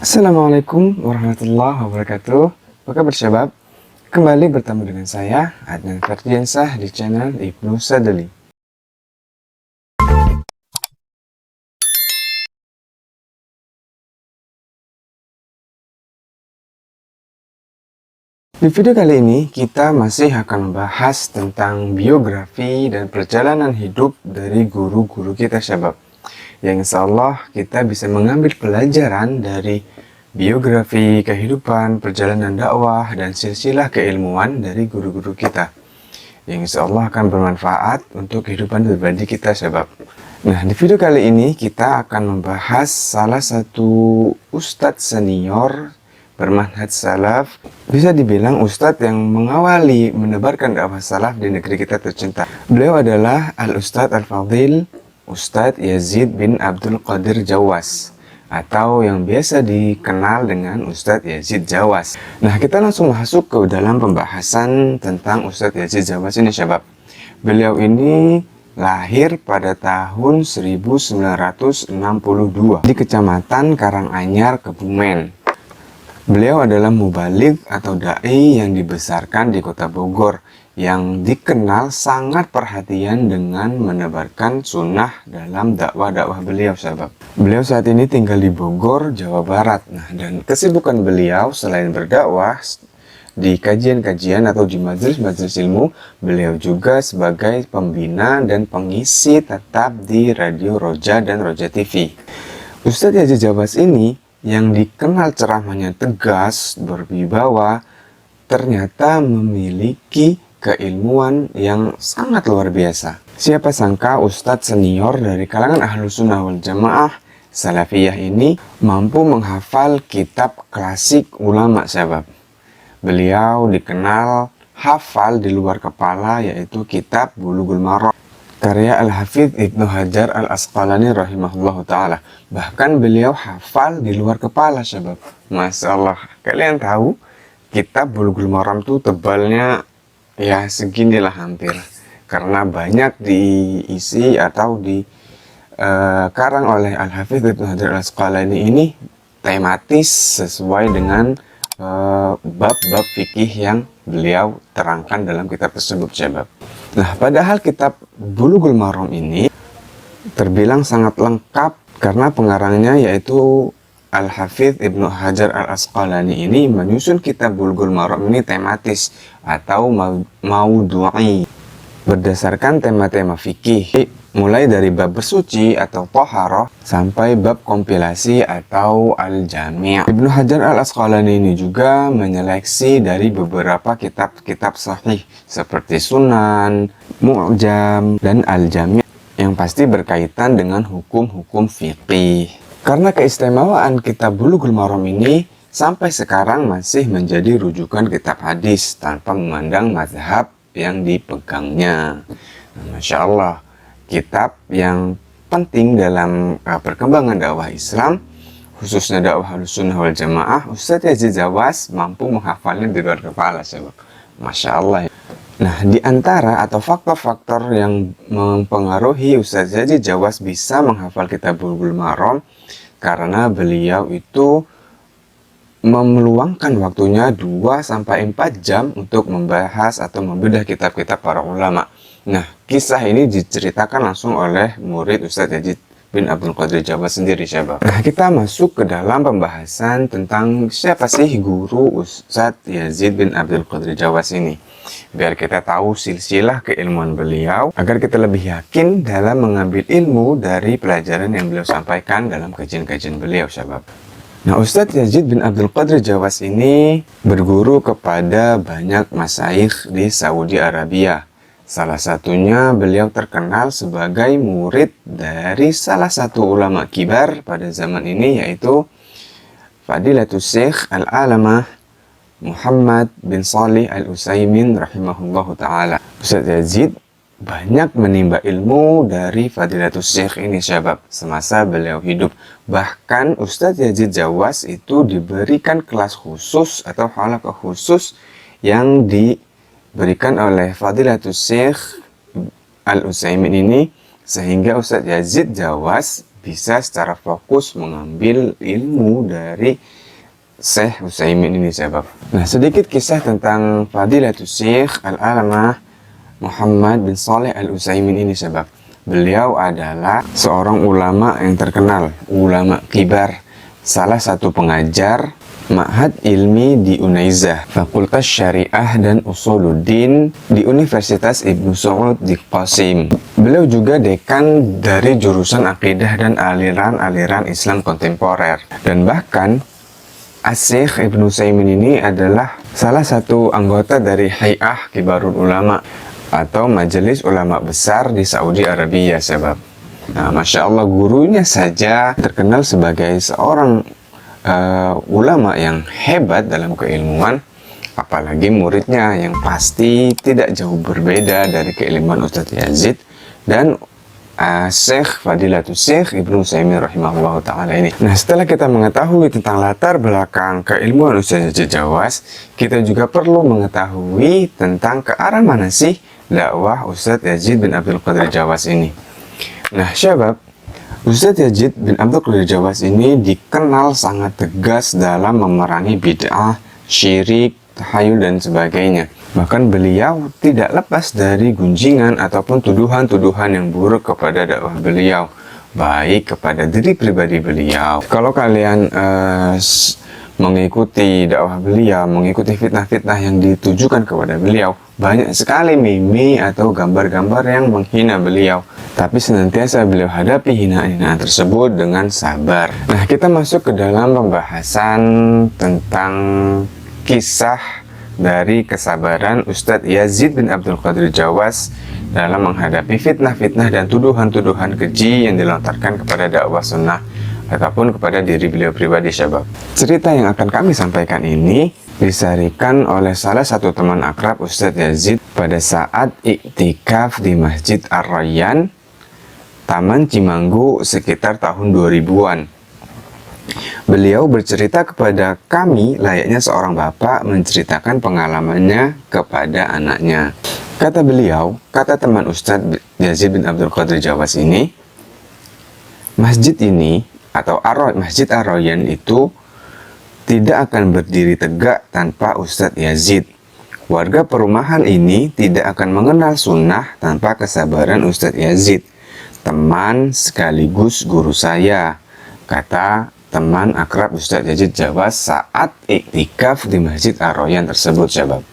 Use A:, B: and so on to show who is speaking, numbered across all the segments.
A: Assalamualaikum warahmatullahi wabarakatuh. Apa kabar syabab? Kembali bertemu dengan saya Adnan Ferdiansah di channel Ibnu Sadali. Di video kali ini kita masih akan membahas tentang biografi dan perjalanan hidup dari guru-guru kita syabab. Yang insya Allah kita bisa mengambil pelajaran dari biografi, kehidupan, perjalanan dakwah, dan silsilah keilmuan dari guru-guru kita. Yang insya Allah akan bermanfaat untuk kehidupan pribadi kita syabab. Nah, di video kali ini kita akan membahas salah satu ustadz senior bermanhaj salaf. Bisa dibilang ustadz yang mengawali menebarkan dakwah salaf di negeri kita tercinta. Beliau adalah Al-Ustadz Al-Fadhil Ustadz Yazid bin Abdul Qadir Jawas, atau yang biasa dikenal dengan Ustadz Yazid Jawas. Nah, kita langsung masuk ke dalam pembahasan tentang Ustadz Yazid Jawas ini syabab. Beliau ini lahir pada tahun 1962 di Kecamatan Karanganyar, Kebumen. Beliau adalah mubaligh atau da'i yang dibesarkan di kota Bogor, yang dikenal sangat perhatian dengan menebarkan sunnah dalam dakwah-dakwah beliau sahabat. Beliau saat ini tinggal di Bogor, Jawa Barat. Nah, dan kesibukan beliau selain berdakwah di kajian-kajian atau di majelis-majelis ilmu, beliau juga sebagai pembina dan pengisi tetap di Radio Roja dan Roja TV. Ustadz Yazid Jawas ini yang dikenal ceramahnya tegas, berwibawa, ternyata memiliki keilmuan yang sangat luar biasa. Siapa sangka ustadz senior dari kalangan Ahlus Sunnah wal Jamaah Salafiyah ini mampu menghafal kitab klasik ulama syabab. Beliau dikenal hafal di luar kepala, yaitu kitab Bulughul Maram karya Al-Hafidz Ibnu Hajar Al-Asqalani rahimahullah ta'ala. Bahkan beliau hafal di luar kepala syabab. Masya Allah. Kalian tahu kitab Bulughul Maram itu tebalnya ya seginilah hampir, karena banyak diisi atau dikarang oleh Al-Hafidz Ibnu Hajar Al-Asqalani ini tematis sesuai dengan bab-bab fikih yang beliau terangkan dalam kitab tersebut syabab. Nah, padahal kitab Bulughul Maram ini terbilang sangat lengkap karena pengarangnya yaitu Al-Hafidz Ibnu Hajar Al-Asqalani ini menyusun kitab Bulughul Maram ini tematis atau maudhu'i berdasarkan tema-tema fikih, mulai dari bab bersuci atau thaharah sampai bab kompilasi atau al-jami'. Ibnu Hajar Al-Asqalani ini juga menyeleksi dari beberapa kitab-kitab sahih seperti Sunan, Mu'jam, dan al-jami' yang pasti berkaitan dengan hukum-hukum fikih. Karena keistimewaan kitab Bulughul Maram ini sampai sekarang masih menjadi rujukan kitab hadis tanpa memandang mazhab yang dipegangnya. Nah, Masya Allah, kitab yang penting dalam perkembangan dakwah Islam, khususnya dakwah Ahlussunnah wal Jamaah. Ustadz Yazid Jawas mampu menghafalnya di luar kepala syabab. Masya Allah. Nah, di antara atau faktor-faktor yang mempengaruhi Ustadz Yazid Jawas bisa menghafal kitab Bulughul Maram, karena beliau itu meluangkan waktunya 2-4 jam untuk membahas atau membedah kitab-kitab para ulama. Nah, kisah ini diceritakan langsung oleh murid Ustadz Yazid bin Abdul Qadir Jawas sendiri syabab. Nah, kita masuk ke dalam pembahasan tentang siapa sih guru Ustadz Yazid bin Abdul Qadir Jawas ini, biar kita tahu silsilah keilmuan beliau, agar kita lebih yakin dalam mengambil ilmu dari pelajaran yang beliau sampaikan dalam kajian-kajian beliau syabab. Nah, Ustadz Yazid bin Abdul Qadir Jawas ini berguru kepada banyak masyayikh di Saudi Arabia. Salah satunya beliau terkenal sebagai murid dari salah satu ulama kibar pada zaman ini, yaitu Fadilatul Syekh Al-Alamah Muhammad bin Shalih Al-Utsaimin rahimahullahu ta'ala. Ustadz Yazid banyak menimba ilmu dari Fadilatul Syekh ini syabab semasa beliau hidup. Bahkan Ustadz Yazid Jawas itu diberikan kelas khusus atau halaqah khusus yang diberikan oleh Fadilatul Syekh Al-Utsaimin ini, sehingga Ustadz Yazid Jawas bisa secara fokus mengambil ilmu dari Syekh Utsaimin ini sahabat. Nah, sedikit kisah tentang Fadilatul Syekh Al-Alamah Muhammad bin Shalih Al-Utsaimin ini sahabat. Beliau adalah seorang ulama yang terkenal, ulama kibar, salah satu pengajar Ma'had Ilmi di Unaizah, Fakultas Syariah dan Usuluddin di Universitas Ibnu Saud di Qasim. Beliau juga dekan dari jurusan akidah dan aliran-aliran Islam kontemporer. Dan bahkan Asy-Syaikh Ibnu Utsaimin ini adalah salah satu anggota dari Hay'ah Kibarul Ulama atau Majelis Ulama Besar di Saudi Arabia, sahabat. Nah, Masya Allah, gurunya saja terkenal sebagai seorang ulama yang hebat dalam keilmuan, apalagi muridnya yang pasti tidak jauh berbeda dari keilmuan Ustadz Yazid dan Syekh Fadilatul Syekh Ibnu Utsaimin rahimahullah ta'ala ini. Nah, setelah kita mengetahui tentang latar belakang keilmuan Ustadz Yazid Jawas, kita juga perlu mengetahui tentang ke arah mana sih dakwah Ustadz Yazid bin Abdul Qadir Jawas ini. Nah, syabab, Ustadz Yazid bin Abdul Qadir Jawas ini dikenal sangat tegas dalam memerangi bid'ah, syirik, tahayul, dan sebagainya. Bahkan beliau tidak lepas dari gunjingan ataupun tuduhan-tuduhan yang buruk kepada dakwah beliau, baik kepada diri pribadi beliau. Kalau kalian mengikuti dakwah beliau, mengikuti fitnah-fitnah yang ditujukan kepada beliau, banyak sekali meme atau gambar-gambar yang menghina beliau. Tapi senantiasa beliau hadapi hinaan-hinaan tersebut dengan sabar. Nah, kita masuk ke dalam pembahasan tentang kisah dari kesabaran Ustadz Yazid bin Abdul Qadir Jawas dalam menghadapi fitnah-fitnah dan tuduhan-tuduhan keji yang dilontarkan kepada dakwah sunnah ataupun kepada diri beliau pribadi, syabab. Cerita yang akan kami sampaikan ini disarikan oleh salah satu teman akrab Ustadz Yazid pada saat iktikaf di Masjid Ar-Rayyan, Taman Cimanggu sekitar tahun 2000-an. Beliau bercerita kepada kami layaknya seorang bapak menceritakan pengalamannya kepada anaknya. Kata beliau, kata teman Ustadz Yazid bin Abdul Qadir Jawas ini, masjid ini atau Masjid Ar-Rayyan itu tidak akan berdiri tegak tanpa Ustadz Yazid. Warga perumahan ini tidak akan mengenal sunnah tanpa kesabaran Ustadz Yazid, teman sekaligus guru saya, kata teman akrab Ustadz Yazid Jawas saat iktikaf di Masjid Ar-Rayyan tersebut, syabab.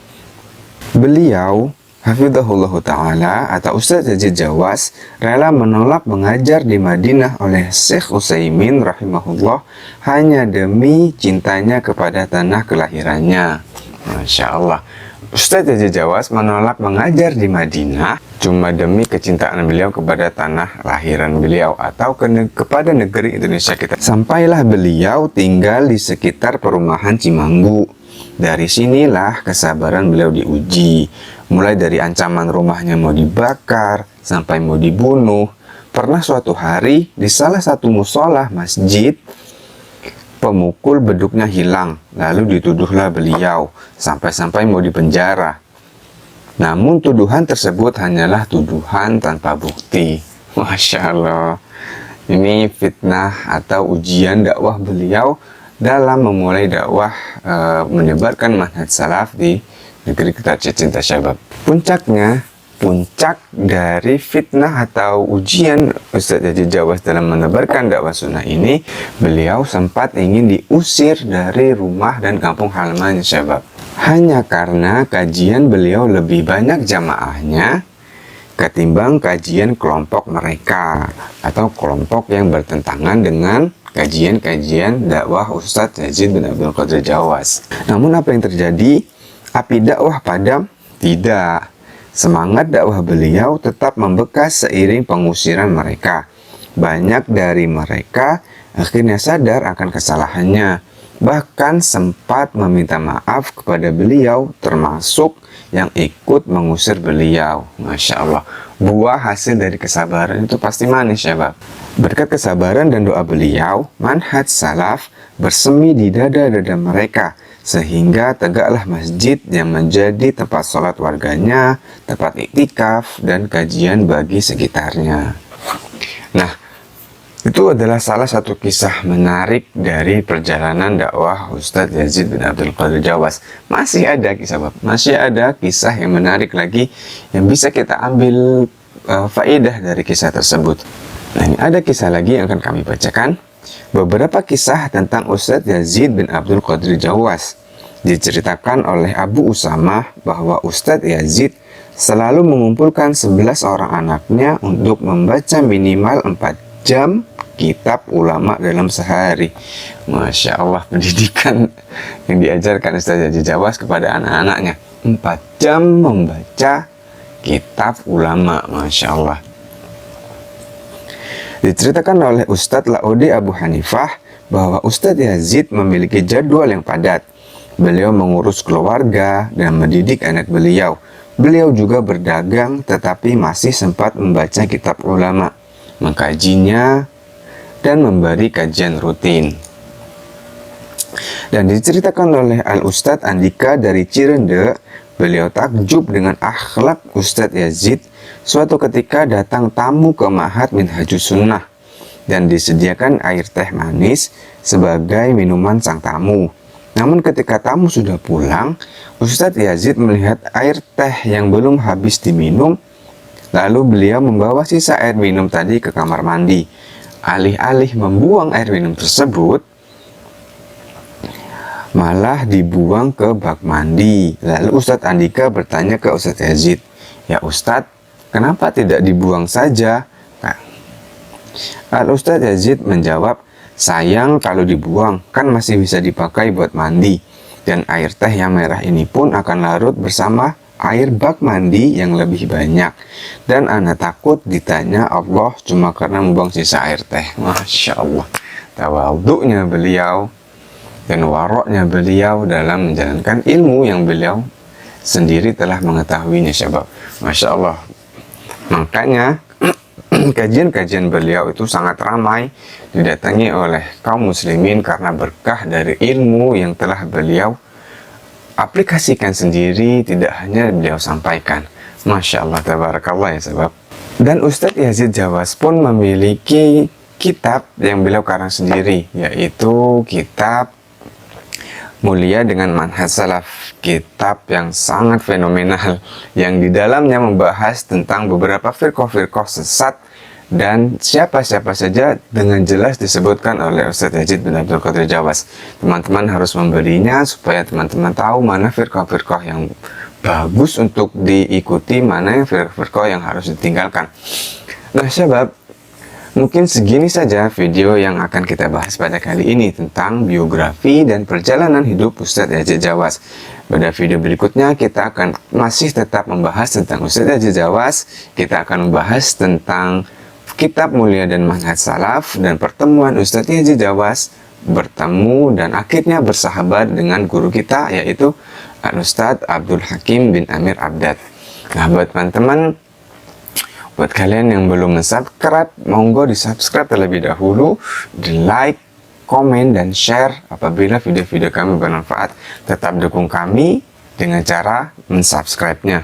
A: Beliau hafizahullah ta'ala atau Ustadz Yazid Jawas rela menolak mengajar di Madinah oleh Syekh Utsaimin rahimahullah hanya demi cintanya kepada tanah kelahirannya. Masya Allah, Ustadz Yazid Jawas menolak mengajar di Madinah cuma demi kecintaan beliau kepada tanah lahiran beliau atau kepada negeri Indonesia kita. Sampailah beliau tinggal di sekitar perumahan Cimanggu. Dari sinilah kesabaran beliau diuji. Mulai dari ancaman rumahnya mau dibakar sampai mau dibunuh. Pernah suatu hari di salah satu musola masjid, pemukul beduknya hilang, lalu dituduhlah beliau sampai-sampai mau dipenjara. Namun tuduhan tersebut hanyalah tuduhan tanpa bukti. Masya Allah, ini fitnah atau ujian dakwah beliau dalam memulai dakwah menyebarkan manhaj salaf di negeri kita tercinta, syabab. Puncak dari fitnah atau ujian Ustadz Yazid Jawas dalam menebarkan dakwah sunnah ini, beliau sempat ingin diusir dari rumah dan kampung halamannya, syabab. Hanya karena kajian beliau lebih banyak jamaahnya ketimbang kajian kelompok mereka atau kelompok yang bertentangan dengan kajian-kajian dakwah Ustadz Yazid bin Abdul Qadir Jawas. Namun apa yang terjadi? Api dakwah padam? Tidak. Semangat dakwah beliau tetap membekas seiring pengusiran mereka. Banyak dari mereka akhirnya sadar akan kesalahannya, bahkan sempat meminta maaf kepada beliau, termasuk yang ikut mengusir beliau. Masya Allah, buah hasil dari kesabaran itu pasti manis, ya Bab. Berkat kesabaran dan doa beliau, manhaj salaf bersemi di dada-dada mereka, sehingga tegaklah masjid yang menjadi tempat sholat warganya, tempat iktikaf dan kajian bagi sekitarnya. Nah, Itu adalah salah satu kisah menarik dari perjalanan dakwah Ustadz Yazid bin Abdul Qadir Jawas. Masih ada kisah yang menarik lagi yang bisa kita ambil faedah dari kisah tersebut. Nah, ini ada kisah lagi yang akan kami bacakan. Beberapa kisah tentang Ustadz Yazid bin Abdul Qadir Jawas. Diceritakan oleh Abu Usamah bahwa Ustadz Yazid selalu mengumpulkan 11 orang anaknya untuk membaca minimal 4 jam kitab ulama dalam sehari. Masya Allah, pendidikan yang diajarkan Ustadz Yazid Jawas kepada anak-anaknya. 4 jam membaca kitab ulama. Masya Allah. Diceritakan oleh Ustadz Laode Abu Hanifah bahwa Ustadz Yazid memiliki jadwal yang padat. Beliau mengurus keluarga dan mendidik anak beliau. Beliau juga berdagang tetapi masih sempat membaca kitab ulama, mengkajinya, dan memberi kajian rutin. Dan diceritakan oleh Al-Ustadz Andika dari Cirende, beliau takjub dengan akhlak Ustadz Yazid. Suatu ketika datang tamu ke Ma'had Minhajus Sunnah dan disediakan air teh manis sebagai minuman sang tamu. Namun ketika tamu sudah pulang, Ustadz Yazid melihat air teh yang belum habis diminum. Lalu beliau membawa sisa air minum tadi ke kamar mandi. Alih-alih membuang air minum tersebut, malah dibuang ke bak mandi. Lalu Ustadz Andika bertanya ke Ustadz Yazid, "Ya Ustadz, kenapa tidak dibuang saja?" Al-Ustadz Yazid menjawab, "Sayang kalau dibuang, kan masih bisa dipakai buat mandi. Dan air teh yang merah ini pun akan larut bersama air bak mandi yang lebih banyak. Dan ana takut ditanya Allah cuma karena membuang sisa air teh." Masya Allah, tawadhu'nya beliau dan waroknya beliau dalam menjalankan ilmu yang beliau sendiri telah mengetahuinya, syabab. Masya Allah. Makanya kajian-kajian beliau itu sangat ramai didatangi oleh kaum muslimin karena berkah dari ilmu yang telah beliau aplikasikan sendiri, tidak hanya beliau sampaikan. Masya Allah, tabarakallah ya sebab. Dan Ustadz Yazid Jawas pun memiliki kitab yang beliau karang sendiri, yaitu kitab Mulia dengan Manhaj Salaf, kitab yang sangat fenomenal yang di dalamnya membahas tentang beberapa firqah-firqah sesat dan siapa-siapa saja dengan jelas disebutkan oleh Ustadz Yazid bin Abdul Qadir Jawas. Teman-teman harus membelinya supaya teman-teman tahu mana firqah-firqah yang bagus untuk diikuti, mana yang firqah yang harus ditinggalkan. Nah syabab, mungkin segini saja video yang akan kita bahas pada kali ini tentang biografi dan perjalanan hidup Ustadz Yazid Jawas. Pada video berikutnya kita akan masih tetap membahas tentang Ustadz Yazid Jawas. Kita akan membahas tentang kitab Mulia dan Manhaj Salaf dan pertemuan Ustadz Yazid Jawas bertemu dan akhirnya bersahabat dengan guru kita, yaitu Al-Ustadz Abdul Hakim bin Amir Abdad. Nah buat teman-teman, buat kalian yang belum subscribe, monggo di subscribe terlebih dahulu, di like, komen, dan share apabila video-video kami bermanfaat. Tetap dukung kami dengan cara mensubscribe-nya.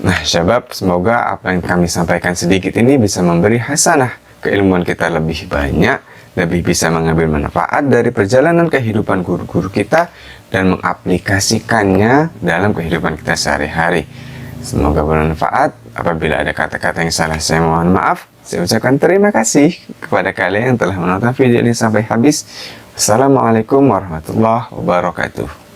A: Nah syabab, semoga apa yang kami sampaikan sedikit ini bisa memberi hasanah keilmuan kita lebih banyak, lebih bisa mengambil manfaat dari perjalanan kehidupan guru-guru kita dan mengaplikasikannya dalam kehidupan kita sehari-hari. Semoga bermanfaat. Apabila ada kata-kata yang salah, saya mohon maaf. Saya ucapkan terima kasih kepada kalian yang telah menonton video ini sampai habis. Wassalamualaikum warahmatullahi wabarakatuh.